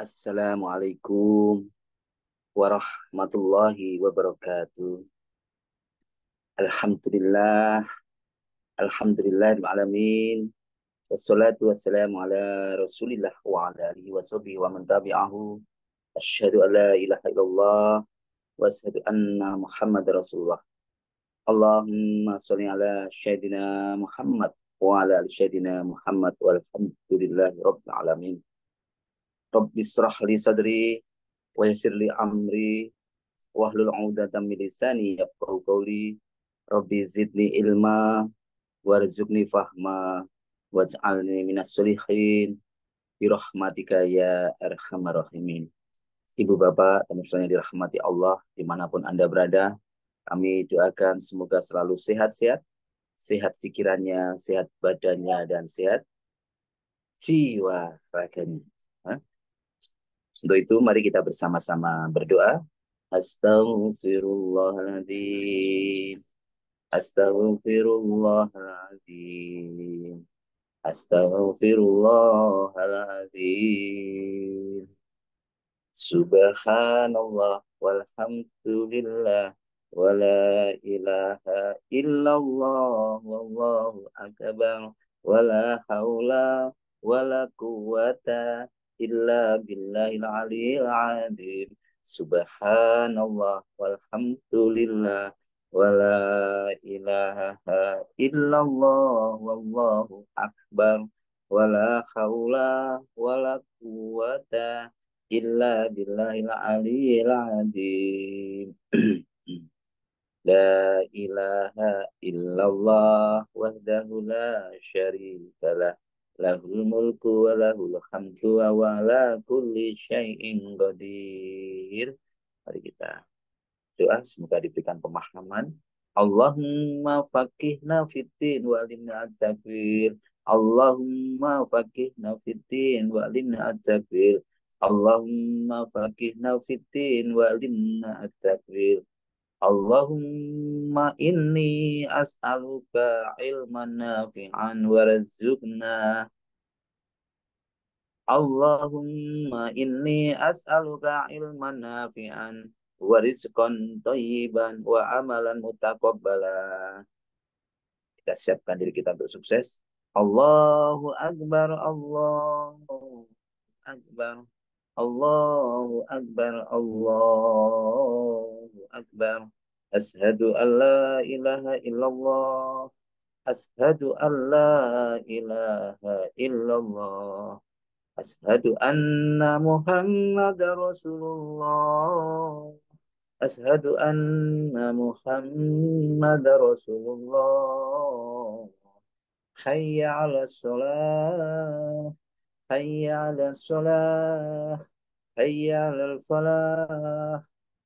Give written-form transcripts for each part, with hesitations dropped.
Assalamualaikum warahmatullahi wabarakatuh. Alhamdulillah, alhamdulillahil alamin. Wassalatu wassalamu ala Rasulillah wa ala alihi washabihi wa man tabi'ahu. Asyhadu an la ilaha illallah wa asyhadu anna Muhammadar Rasulullah. Allahumma shalli ala sayyidina Muhammad wa ala ali sayyidina Muhammad walhamdulillahi rabbil alamin. Rabbi israh li sadri wa yassir li amri wahlul 'uqdatam min lisani yafqahu qawli. Rabbi zidni ilma warzuqni fahma waj'alni minas solihin birahmatika ya arhamar rahimin. Ibu bapak dan yang dirahmati Allah dimanapun Anda berada, kami doakan semoga selalu sehat-sehat, sehat pikirannya, sehat badannya, dan sehat jiwa raganya. Untuk itu mari kita bersama-sama berdoa. Astaghfirullahaladzim. Astaghfirullahaladzim. Astaghfirullahaladzim. Subhanallah walhamdulillah wala ilaha illallah wallahu akbar wala haula wala quwata illa billahil aliyil azim. Subhanallah walhamdulillah wala ilaha illallah wallahu akbar wala haula wala quwata illa billahil aliyil azim. La ilaha illallah wahdahu la syarikalah lahul mulku wa lahul hamdu wa ala kulli syai'in qadir. Mari kita doa semoga diberikan pemahaman. Allahumma faqihna fiddin wa alimna at-takwir. Allahumma faqihna fiddin wa alimna at-takwir. Allahumma faqihna fiddin wa alimna at-takwir. Allahumma inni as'aluka ilman nafi'an warzuqna. Allahumma inni as'aluka ilman nafi'an wa rizqan thayyiban wa amalan mutaqabbala. Kita siapkan diri kita untuk sukses. Allahu Akbar, Allahu Akbar, Allahu Akbar, Allahu Akbar. Ashhadu an la ilaha illallah. Ashhadu an la ilaha illallah. Ashhadu anna Muhammadar Rasulullah. Ashhadu anna Muhammadar Rasulullah. Hayya 'alas shalah. Hayya 'alas shalah. Hayya 'alal falah.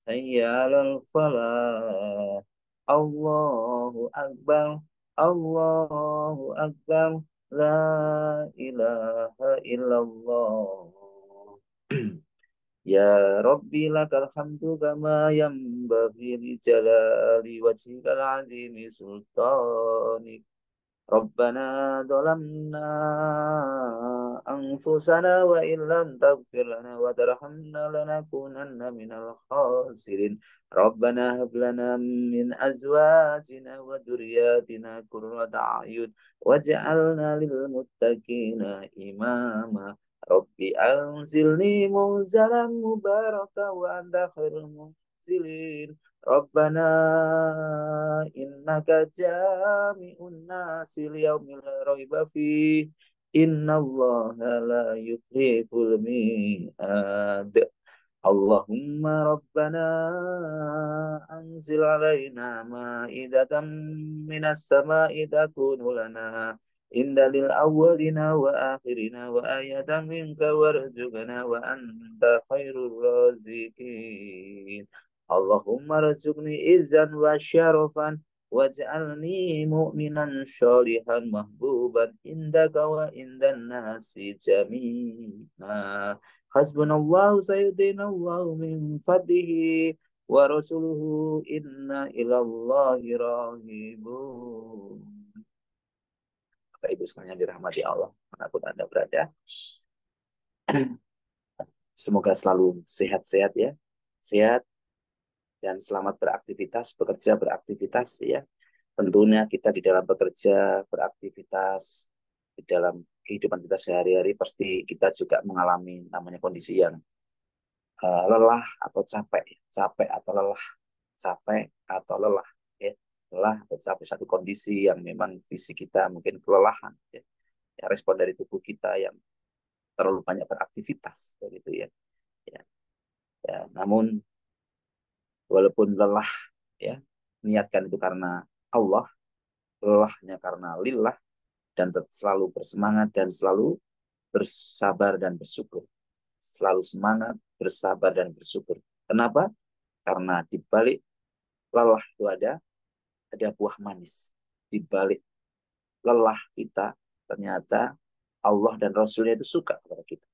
Hayya 'alal falah. Allahu Akbar. Allahu Akbar. La ilaha illallah. Ya Rabbi lakal hamdu kama yanbaghi li jalali wajhikal azimi sultanik. Rabbana dhalamna anfusana wa illam taghfir lana wa tarhamna lanakunanna minal khasirin. Rabbana hab lana min azwajina wa dhurriyyatina qurrata a'yun waj'alna lil muttaqina imama. Rabbi anzilni munzalan mubaraka wa anta khairul munzilin. Rabbana innaka jami'un nasi liyaumil la raiba fi. Innallaha la yuhibbul mi'ad. Allahumma rabbana anzil alaina ma'idatan minas sama'i takunu lana indalil awwalina wa akhirina wa ayatan minka warzuqna wa anta khairul raziqin. Allahumma razuqni izan wa syarafan waj'alni mu'minan syalihan mahbuban indaka wa indan nasi jami'a. Hasbunallahu sayyidinallahu min fadlihi wa rasuluhu inna ilallahi rahibun. Bapak Ibu sekalian dirahmati Allah, manapun Anda berada. Semoga selalu sehat-sehat ya. Sehat dan selamat beraktivitas, bekerja beraktivitas ya. Tentunya kita di dalam bekerja, beraktivitas, di dalam kehidupan kita sehari-hari pasti kita juga mengalami namanya kondisi yang lelah atau capek, capek atau lelah, capek atau lelah, ya. Lelah atau capek satu kondisi yang memang fisik kita mungkin kelelahan, ya. Ya, respon dari tubuh kita yang terlalu banyak beraktivitas, begitu ya. Ya, ya. Namun walaupun lelah, ya, niatkan itu karena Allah, lelahnya karena lillah, dan selalu bersemangat dan selalu bersabar dan bersyukur. Selalu semangat, bersabar dan bersyukur. Kenapa? Karena di balik lelah itu ada buah manis. Di balik lelah kita, ternyata Allah dan Rasulnya itu suka kepada kita.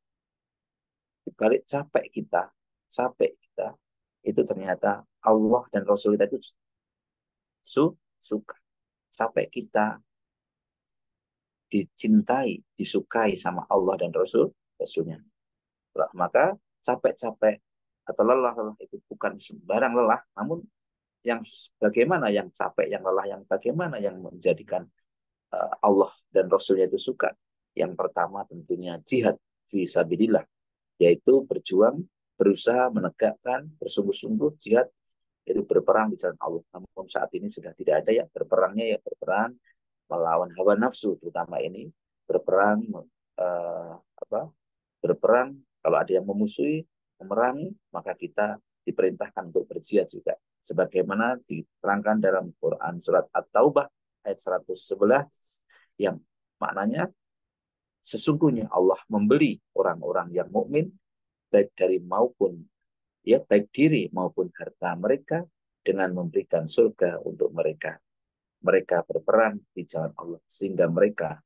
Di balik capek kita, itu ternyata Allah dan Rasul kita itu suka. Sampai kita dicintai, disukai sama Allah dan Rasulnya. Maka capek-capek atau lelah-lelah itu bukan sembarang lelah, namun yang bagaimana yang capek, yang lelah, yang bagaimana yang menjadikan Allah dan Rasulnya itu suka. Yang pertama tentunya jihad fisabilillah, yaitu berjuang, berusaha menegakkan, bersungguh-sungguh jihad, itu berperang di jalan Allah. Namun saat ini sudah tidak ada ya berperangnya, ya berperang melawan hawa nafsu, terutama ini berperang eh, apa berperang kalau ada yang memusuhi, memerangi, maka kita diperintahkan untuk berjihad juga. Sebagaimana diterangkan dalam Quran surat At-Taubah ayat 111 yang maknanya sesungguhnya Allah membeli orang-orang yang mukmin baik dari maupun ya baik diri maupun harta mereka dengan memberikan surga untuk mereka. Mereka berperang di jalan Allah sehingga mereka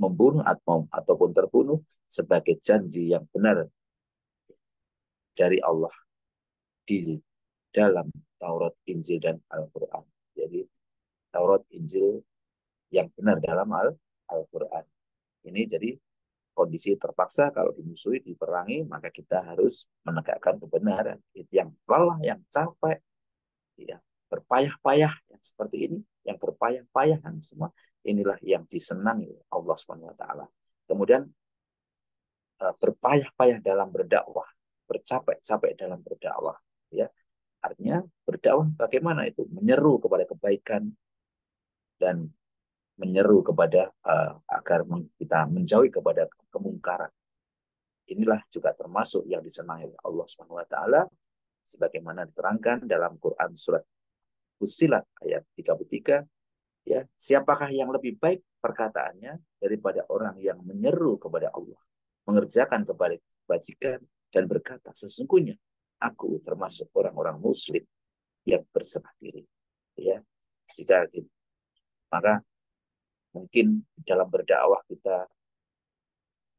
membunuh ataupun terbunuh sebagai janji yang benar dari Allah di dalam Taurat, Injil, dan Al-Quran. Jadi Taurat, Injil yang benar dalam Al-Quran. Ini jadi kondisi terpaksa kalau dimusuhi, diperangi, maka kita harus menegakkan kebenaran. Itu yang lelah, yang capek, ya, berpayah-payah, yang seperti ini, yang berpayah-payahan semua, inilah yang disenangi Allah SWT. Kemudian berpayah-payah dalam berdakwah, bercapek-capek dalam berdakwah, ya. Artinya berdakwah bagaimana itu? Menyeru kepada kebaikan dan menyeru kepada agar kita menjauhi kepada kemungkaran. Inilah juga termasuk yang disenangi oleh Allah Subhanahu wa taala sebagaimana diterangkan dalam Quran surat Fussilat ayat 33, ya. Siapakah yang lebih baik perkataannya daripada orang yang menyeru kepada Allah, mengerjakan kebajikan dan berkata, sesungguhnya aku termasuk orang-orang muslim yang berserah diri, ya. Jika gitu, maka mungkin dalam berdakwah kita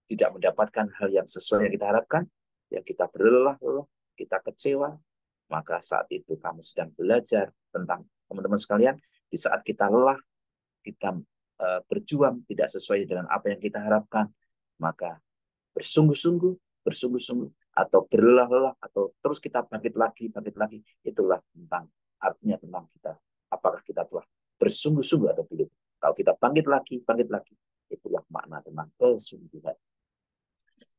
tidak mendapatkan hal yang sesuai yang kita harapkan, yang kita berlelah-lelah, kita kecewa, maka saat itu kamu sedang belajar tentang teman-teman sekalian, di saat kita lelah, kita berjuang tidak sesuai dengan apa yang kita harapkan, maka bersungguh-sungguh, bersungguh-sungguh, atau berlelah-lelah, atau terus kita bangkit lagi, itulah tentang artinya tentang kita. Apakah kita telah bersungguh-sungguh atau belum? Kalau kita bangkit lagi, itulah makna tentang kesungguhan.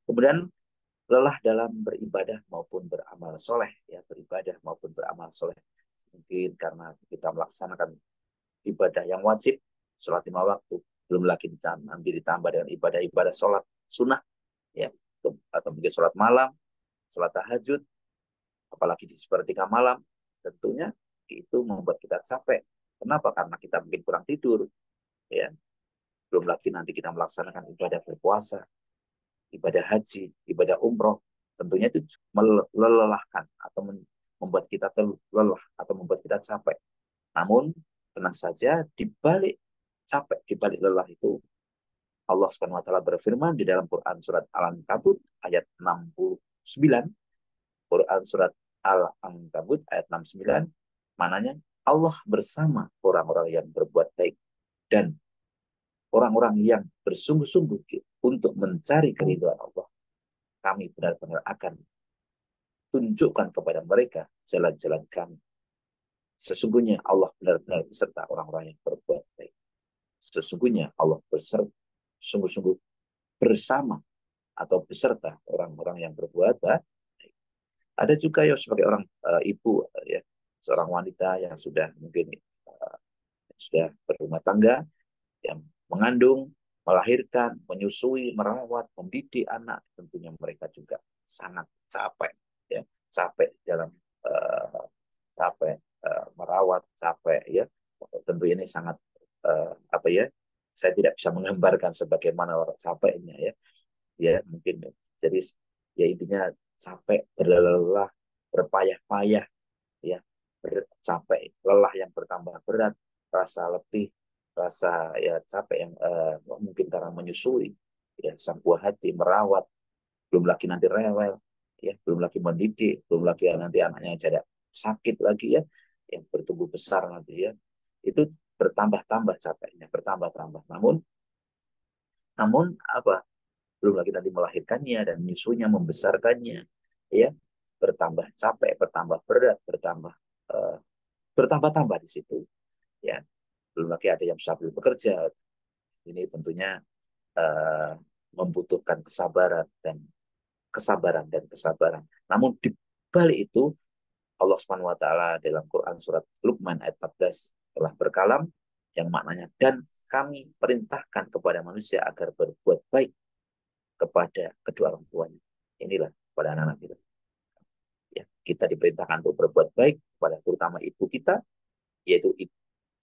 Kemudian lelah dalam beribadah maupun beramal soleh, ya, beribadah maupun beramal soleh. Mungkin karena kita melaksanakan ibadah yang wajib, sholat 5 waktu, belum lagi nanti ditambah dengan ibadah-ibadah sholat sunnah, ya, atau mungkin sholat malam, sholat tahajud, apalagi di sepertiga malam, tentunya itu membuat kita capek. Kenapa? Karena kita mungkin kurang tidur, ya. Belum lagi nanti kita melaksanakan ibadah berpuasa, ibadah haji, ibadah umroh, tentunya itu melelahkan atau membuat kita lelah atau membuat kita capek. Namun tenang saja, di balik capek, di balik lelah itu Allah Subhanahu wa taala berfirman di dalam Quran surat Al-Ankabut ayat 69, Quran surat Al-Ankabut ayat 69, mananya Allah bersama orang-orang yang berbuat baik dan orang-orang yang bersungguh-sungguh untuk mencari keridhaan Allah. kami benar-benar akan tunjukkan kepada mereka jalan-jalan kami. Sesungguhnya Allah benar-benar beserta orang-orang yang berbuat baik. Sesungguhnya Allah beserta, sungguh-sungguh bersama atau beserta orang-orang yang berbuat baik. Ada juga yang sebagai orang ibu, ya, seorang wanita yang sudah mungkin sudah berumah tangga, yang mengandung, melahirkan, menyusui, merawat, mendidik anak, tentunya mereka juga sangat capek, ya, capek dalam uh, capek merawat, capek, ya. Tentu ini sangat apa ya? Saya tidak bisa menggambarkan sebagaimana orang capeknya, ya, ya mungkin. Jadi ya intinya capek, berlelah, berpayah-payah, ya, capek, lelah yang bertambah berat, rasa letih, rasa ya capek yang mungkin karena menyusui, ya, sang buah hati merawat, belum lagi nanti rewel, ya, belum lagi mendidik, belum lagi nanti anaknya jadi sakit lagi, ya, yang bertumbuh besar nanti, ya, itu bertambah-tambah capeknya, bertambah-tambah. Namun apa? Belum lagi nanti melahirkannya dan menyusunya, membesarkannya, ya, bertambah capek, bertambah berat, uh, bertambah-tambah di situ, ya. Belum lagi ada yang sambil bekerja. Ini tentunya uh, membutuhkan kesabaran dan kesabaran. Namun di balik itu Allah Subhanahu wa taala dalam Quran surat Luqman ayat 14 telah berkalam yang maknanya, dan kami perintahkan kepada manusia agar berbuat baik kepada kedua orang tuanya. Inilah kepada anak-anak kita. Ya, kita diperintahkan untuk berbuat baik kepada terutama ibu kita, yaitu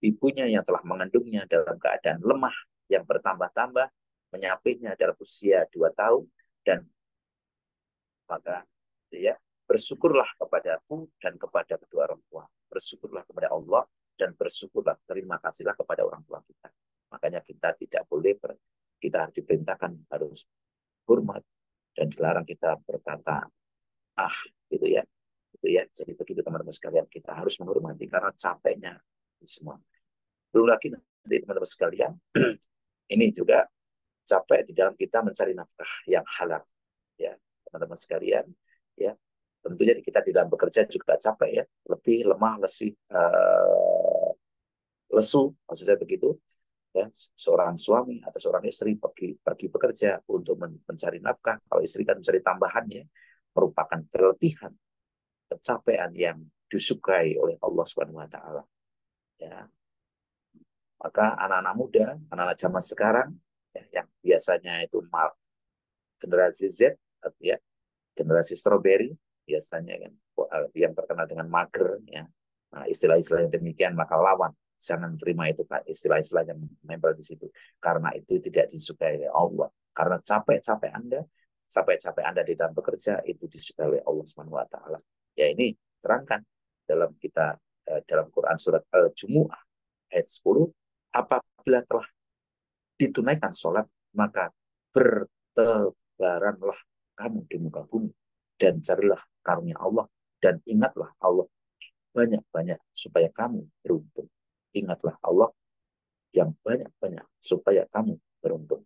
ibunya yang telah mengandungnya dalam keadaan lemah yang bertambah-tambah, menyapihnya dalam usia 2 tahun, dan maka ya bersyukurlah kepadaku dan kepada kedua orang tua. Bersyukurlah kepada Allah dan bersyukurlah, terima kasihlah kepada orang tua kita. Makanya kita tidak boleh kita harus diperintahkan harus hormat dan dilarang kita berkata ah, gitu ya. Gitu ya. Jadi begitu teman-teman sekalian, kita harus menghormati karena capeknya semua. Belum lagi nanti teman-teman sekalian, ini juga capek di dalam kita mencari nafkah yang halal, ya teman-teman sekalian, ya. Tentunya kita di dalam bekerja juga capek, ya, letih, lemah, lesu, maksud saya begitu, ya. Seorang suami atau seorang istri pergi bekerja untuk mencari nafkah. Kalau istri kan mencari tambahannya, merupakan keletihan, kecapean yang disukai oleh Allah Subhanahu wa taala, ya. Maka anak-anak muda, anak-anak zaman sekarang, ya, yang biasanya itu generasi Z, ya, generasi strawberry, biasanya kan yang terkenal dengan mager, ya. Nah, istilah-istilah yang demikian maka lawan, jangan terima itu, Pak, istilah-istilah yang menempel di situ, karena itu tidak disukai oleh Allah. Karena capek-capek Anda di dalam bekerja itu disukai oleh Allah Subhanahu wa taala. Ya, ini terangkan dalam dalam Quran surat Al-Jumu'ah ayat 10, apabila telah ditunaikan sholat, maka bertebaranlah kamu di muka bumi dan carilah karunia Allah dan ingatlah Allah banyak-banyak supaya kamu beruntung. Ingatlah Allah yang banyak-banyak supaya kamu beruntung.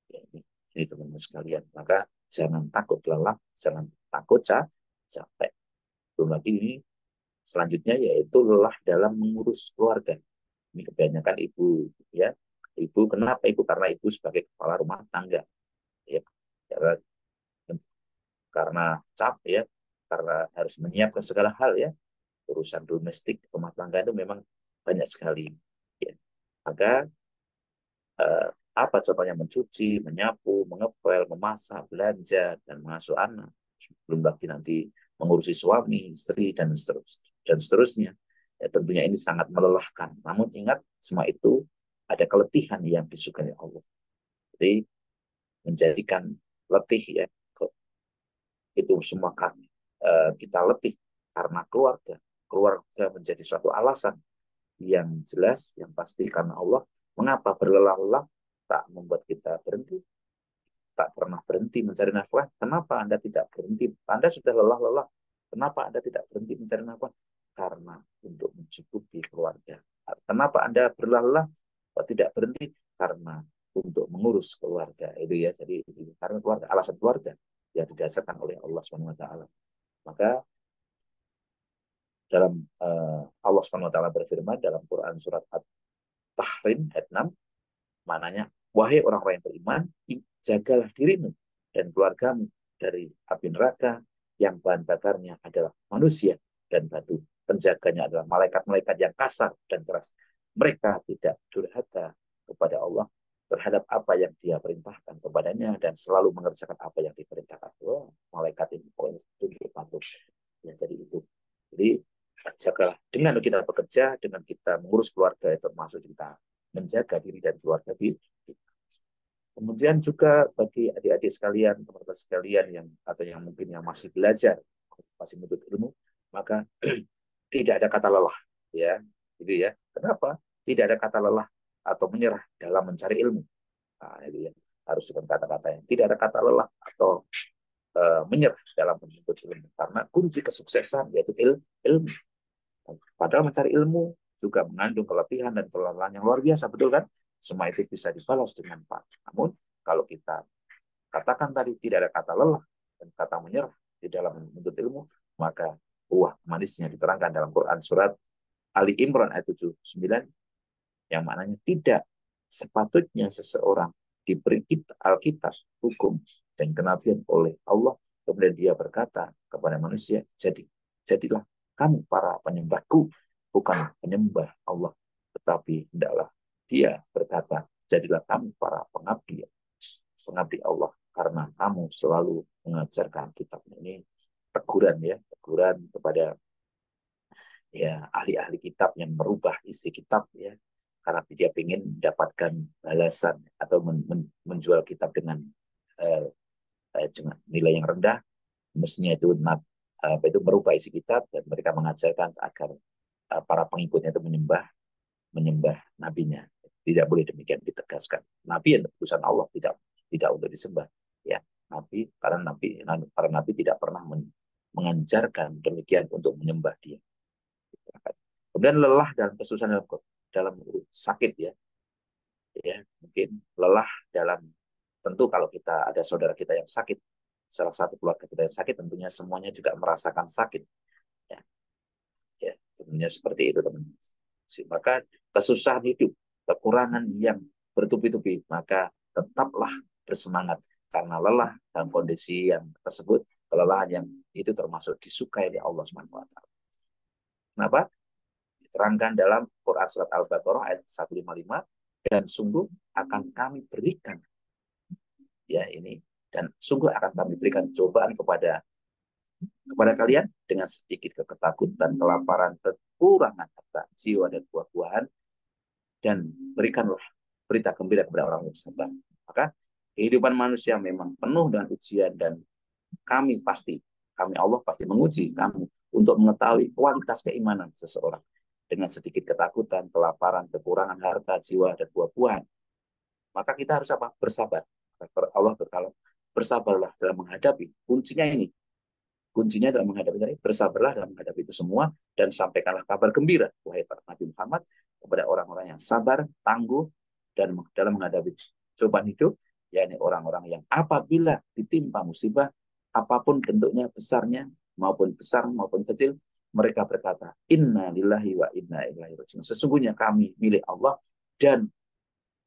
Ya, ini teman-teman sekalian. Maka jangan takut lelah, jangan takut capek. Belum lagi ini selanjutnya yaitu lelah dalam mengurus keluarga. Ini kebanyakan ibu, ya. Ibu, kenapa ibu? Karena ibu sebagai kepala rumah tangga, ya. Karena capek, ya, karena harus menyiapkan segala hal, ya, urusan domestik rumah tangga itu memang banyak sekali, ya. Maka eh, apa contohnya? Mencuci, menyapu, mengepel, memasak, belanja, dan mengasuh anak. Belum lagi nanti mengurusi suami, istri, dan seterusnya. Ya, tentunya ini sangat melelahkan. Namun ingat, semua itu ada keletihan yang disukai Allah. Jadi menjadikan letih, ya, itu semua kan kita letih karena keluarga. Keluarga menjadi suatu alasan yang jelas, yang pasti karena Allah. Mengapa berlelah-lelah tak membuat kita berhenti, tak pernah berhenti mencari nafkah? Kenapa Anda tidak berhenti? Anda sudah lelah-lelah. Kenapa Anda tidak berhenti mencari nafkah? Karena untuk mencukupi keluarga. Kenapa Anda berlelah-lelah tidak berhenti? Karena untuk mengurus keluarga itu ya. Jadi karena keluarga, alasan keluarga yang didasarkan oleh Allah Subhanahu wa taala. Maka dalam Allah Subhanahu wa taala berfirman dalam Quran surat At-Tahrim ayat 6, mananya, wahai orang-orang yang beriman, jagalah dirimu dan keluargamu dari api neraka yang bahan bakarnya adalah manusia dan batu. Penjaganya adalah malaikat-malaikat yang kasar dan keras. Mereka tidak durhaka kepada Allah terhadap apa yang dia perintahkan kepadanya dan selalu mengerjakan apa yang diperintahkan. Oh, malaikat ini pokoknya tunduk patuh. Ya, jadi itu. Jadi jagalah dengan kita bekerja, dengan kita mengurus keluarga, termasuk kita menjaga diri dan keluarga kita. Kemudian juga bagi adik-adik sekalian, teman-teman sekalian yang atau yang mungkin yang masih belajar, masih menuntut ilmu, maka tidak ada kata lelah, ya, gitu ya. Kenapa? Tidak ada kata lelah atau menyerah dalam mencari ilmu. Nah, itu ya. Harus dengan kata-kata yang tidak ada kata lelah atau menyerah dalam menuntut ilmu. Karena kunci kesuksesan yaitu ilmu. Padahal mencari ilmu juga mengandung keletihan dan kelelahan yang luar biasa, betul kan? Semua itu bisa dibalas dengan pak. Namun kalau kita katakan tadi tidak ada kata lelah dan kata menyerah di dalam menuntut ilmu, maka buah manisnya diterangkan dalam Quran surat Ali Imran ayat 79 yang maknanya tidak sepatutnya seseorang diberi Alkitab, hukum, dan kenabian oleh Allah, kemudian dia berkata kepada manusia, jadilah kamu para penyembahku, bukan penyembah Allah, tetapi hendaklah dia berkata, jadilah kamu para pengabdi Allah, karena kamu selalu mengajarkan kitabnya. Ini teguran ya, teguran kepada ya ahli-ahli kitab yang merubah isi kitab ya, karena dia ingin mendapatkan balasan atau menjual kitab eh, dengan nilai yang rendah, mestinya itu itu merubah isi kitab dan mereka mengajarkan agar para pengikutnya itu menyembah menyembah nabinya. Tidak boleh demikian, ditegaskan. Nabi yang utusan Allah tidak untuk disembah. Ya, nabi karena para nabi tidak pernah mengajarkan demikian untuk menyembah dia. Kemudian lelah dalam kesusahan dalam sakit ya. Ya, mungkin lelah dalam tentu kalau kita ada saudara kita yang sakit, salah satu keluarga kita yang sakit, tentunya semuanya juga merasakan sakit. Ya, ya tentunya seperti itu teman-teman. Maka kesusahan hidup, kekurangan yang bertubi-tubi, maka tetaplah bersemangat karena lelah dalam kondisi yang tersebut, kelelahan yang itu termasuk disukai oleh Allah Subhanahu wa taala. Kenapa? Diterangkan dalam Quran surat Al-Baqarah ayat 155, dan sungguh akan kami berikan ya ini dan sungguh akan kami berikan cobaan kepada kalian dengan sedikit ketakutan, kelaparan, kekurangan harta, jiwa dan buah-buahan, dan berikanlah berita gembira kepada orang yang sabar. Maka kehidupan manusia memang penuh dengan ujian dan kami Allah pasti menguji kamu untuk mengetahui kualitas keimanan seseorang dengan sedikit ketakutan, kelaparan, kekurangan harta, jiwa dan buah-buahan. Maka kita harus apa? Bersabar. Allah berkata, bersabarlah dalam menghadapi. Kuncinya dalam menghadapi ini, bersabarlah dalam menghadapi itu semua dan sampaikanlah kabar gembira, wahai para Nabi Muhammad, kepada orang-orang yang sabar, tangguh, dan dalam menghadapi cobaan hidup, yakni orang-orang yang apabila ditimpa musibah, apapun bentuknya, besar maupun kecil, mereka berkata, Inna lillahi wa inna ilaihi raji'un. Sesungguhnya kami milik Allah dan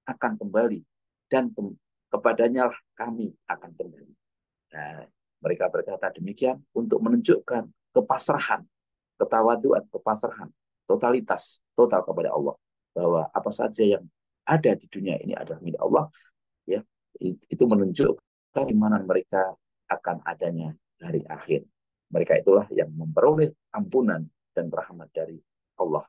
akan kembali, dan kepadanya lah kami akan kembali. Nah, mereka berkata demikian untuk menunjukkan kepasrahan, ketawaduan, kepasrahan, total kepada Allah, bahwa apa saja yang ada di dunia ini adalah milik Allah. Ya, itu menunjukkan keimanan mereka akan adanya hari akhir. Mereka itulah yang memperoleh ampunan dan rahmat dari Allah.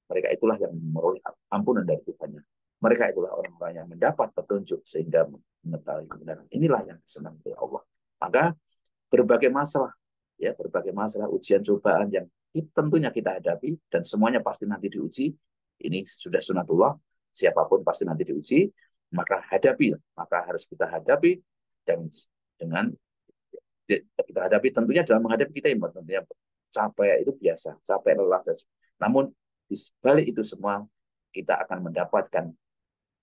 Mereka itulah yang memperoleh ampunan dari Tuhannya. Mereka itulah orang-orang yang mendapat petunjuk sehingga mengetahui kebenaran. Inilah yang disenangi oleh Allah. Maka berbagai masalah, ujian cobaan yang tentunya kita hadapi dan semuanya pasti nanti diuji. Ini sudah sunatullah, siapapun pasti nanti diuji, maka harus kita hadapi dan dengan kita hadapi tentunya dalam menghadapi kita ini tentunya capek itu biasa, capek lelah. Namun di balik itu semua kita akan mendapatkan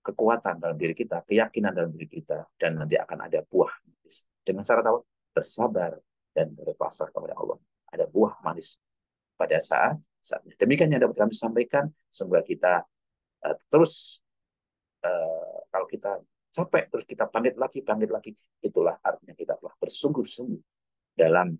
kekuatan dalam diri kita, keyakinan dalam diri kita, dan nanti akan ada buah manis. Dengan syarat apa? Bersabar dan berpasrah kepada Allah. Ada buah manis pada saatnya. Demikian yang dapat kami sampaikan. Semoga kita terus kalau kita capek terus kita panggil lagi, itulah artinya kita telah bersungguh-sungguh dalam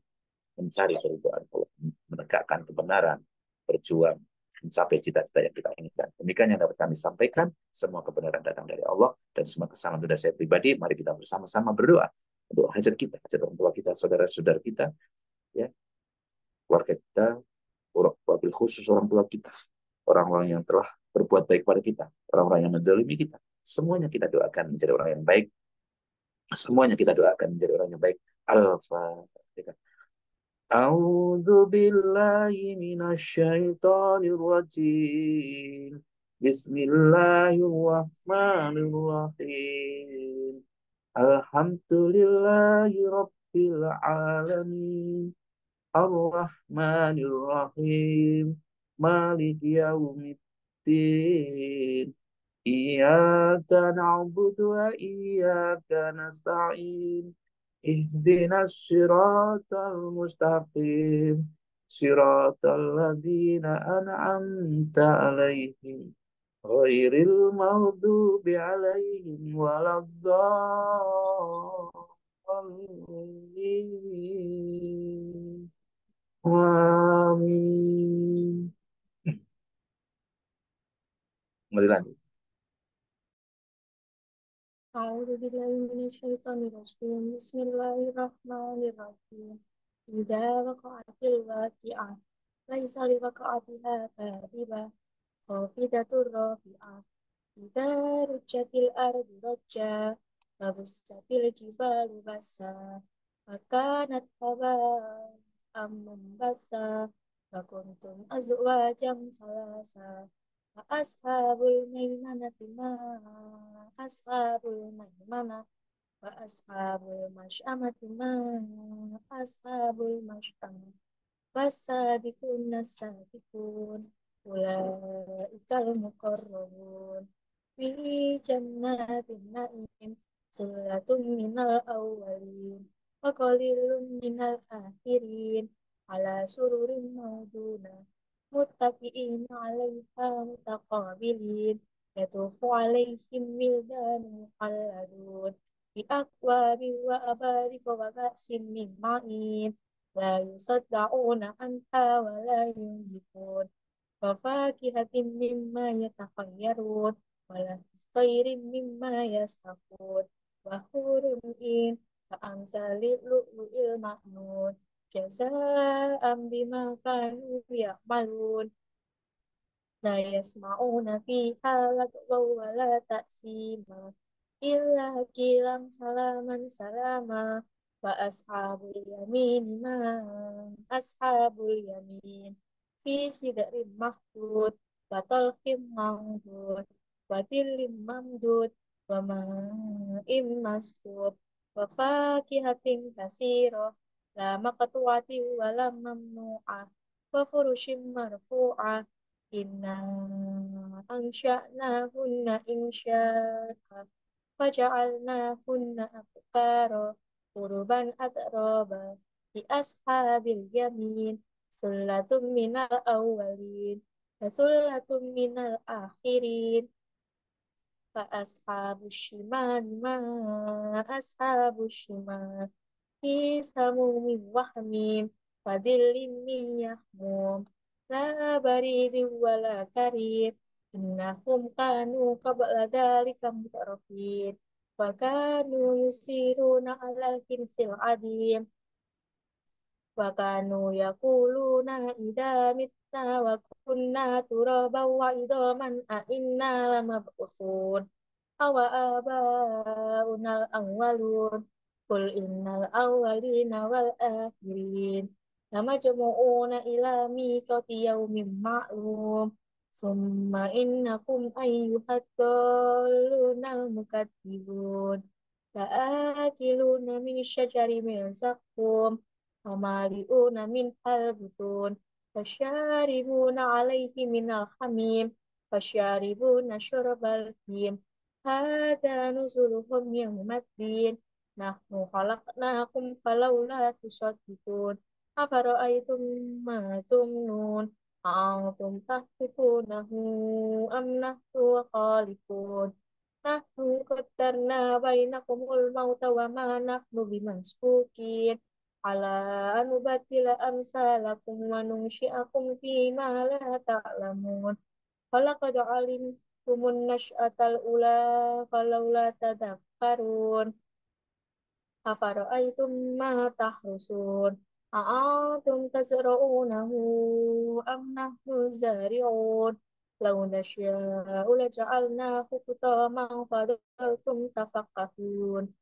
mencari keridhaan Allah, menegakkan kebenaran, berjuang mencapai cita-cita yang kita inginkan. Demikian yang dapat kami sampaikan. Semua kebenaran datang dari Allah dan semua kesalahan itu dari saya pribadi. Mari kita bersama-sama berdoa untuk hajat kita, hajat orang tua kita, saudara-saudara kita, ya, keluarga kita, wabil khusus orang tua kita, orang-orang yang telah berbuat baik pada kita, orang-orang yang menzalimi kita. Semuanya kita doakan menjadi orang yang baik. Semuanya kita doakan menjadi orang yang baik. Al-Fatihah. A'udzu billahi minasyaitonir rajim. Bismillahirrahmanirrahim. Alhamdulillahi rabbil alamin. Ar-Rahmanir-Rahim. Maliki yaumiddin. Iyyaka na'budu wa iyyaka nasta'in. Ihdinas siratal mustaqim. Siratal ladzina an'amta 'alaihim. Ghairil maghdubi 'alaihim waladdallin. Amin. Kembali lanjut. أعوذ بالله من الشيطان الرجيم بسم الله الرحمن الرحيم إذا وقعت الواقعة ليس لوقعتها كاذبة خافضة رافعة إذا رجت الأرض رجا وبست الجبال بسا فكانت هباء منبثا وكنتم أزواجا ثلاثا فأصحاب الميمنة ما أصحاب الميمنة وأصحاب المشأمة ما أصحاب المشأمة والسابقون السابقون أولئك المقربون في جنات النعيم ثلة من الأولين وقليل من الآخرين على سرر موضونة متكئين عليها متقابلين يطوف عليهم ولدان مخلدون بأكواب وأبارك وكأس من معين لا يصدعون عنها ولا ينزفون وفاكهة مما يتخيرون ولحم طير مما يشتهون وحور عين كأمثال اللؤلؤ المكنون جزاء بما كانوا يعملون لا يسمعون فيها لغوا ولا تأثيما إلا قيلا سلاما سلاما وأصحاب اليمين ما أصحاب اليمين في سدر مخضود وطلح منضود وظل ممدود وماء مسكوب وفاكهة كثيرة لا مقطوعة ولا ممنوعة وفرش مرفوعة إنا أنشأناهن إنشاء فجعلناهن أبكارا عربا أترابا لأصحاب اليمين ثلة من الأولين وثلة من الآخرين فأصحاب الشمال ما أصحاب الشمال في سموم وحميم وظل من يحموم لا بريد ولا كريم إنهم كانوا قبل ذلك مترفين وكانوا يسيرون على الحنث العظيم وكانوا يقولون إذا متنا وكنا ترابا وعظاما أئنا لمبعوثون أو آباؤنا الأولون قل إن الأولين والآخرين لمجموعون إلى ميقات يوم معلوم ثم إنكم أيها الضالون المكذبون لآكلون من الشجر من زقوم ومالئون منها البطون فشاربون عليه من الحميم فشاربون شرب الهيم هذا نزلهم يوم الدين نحن خلقناكم فلولا تصدقون أفرأيتم ما تمنون أأنتم تخلقونه أم نحن الخالقون نحن قدرنا بينكم الموت وما نحن بمسبوقين على أن نبدل أمثالكم وننشئكم فيما لا تعلمون ولقد علمتم النشأة الأولى فلولا تذكرون أفرأيتم ما تحرسون أأنتم تزرعونه أم نحن الزارعون لو نشاء لجعلناه حطاما فظلتم تفقهون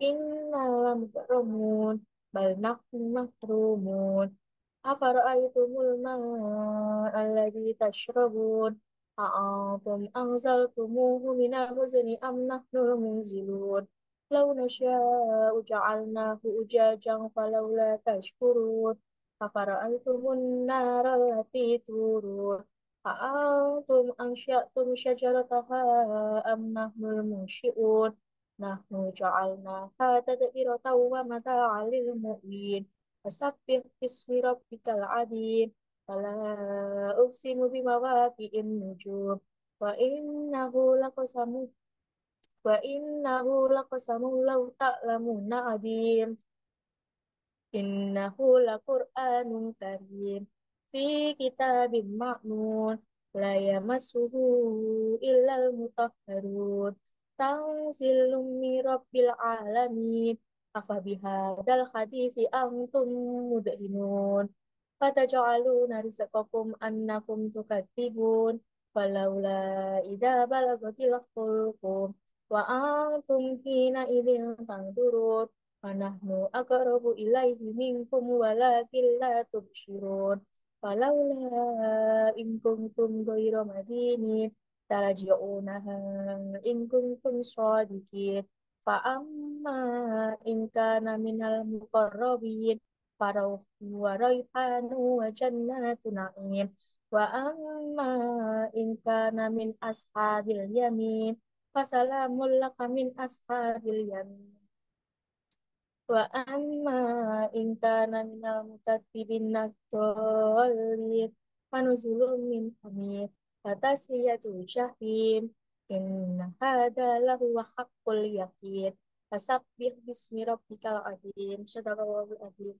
إنا لمغرمون بل نحن محرومون أفرأيتم الماء الذي تشربون أأنتم أنزلتموه من المزن أم نحن المنزلون لو نشاء جعلناه أجاجا فلولا تشكرون أفرأيتم النار التي تورون أأنتم أنشأتم شجرتها أم نحن المنشئون نحن جعلناها تذكرة ومتاعا للمؤمنين فسبح باسم ربك العظيم فلا أقسم بمواقع النجوم وإنه لقسم لو تعلمون عظيم إنه لقرآن كريم في كتاب مأمون لا يمسه إلا المطهرون تنزيل من رب العالمين أفبهذا الحديث أنتم مدهنون فتجعلون رزقكم أنكم تكذبون فلولا إذا بلغت الحلقوم وأنتم حينئذ تنظرون ونحن أقرب إليه منكم ولكن لا تبصرون فلولا إن كنتم غير مدينين ترجعونها إن كنتم صادقين فأما إن كان من المقربين فروح وريحان وجنات نعيم وأما إن كان من أصحاب اليمين فسلام لك من أصحاب اليمين وأما إن كان من المكذبين الضالين فنزل من حميم وتسلية جحيم إن هذا لهو حق اليقين فسبح باسم ربك العظيم صدق الله العظيم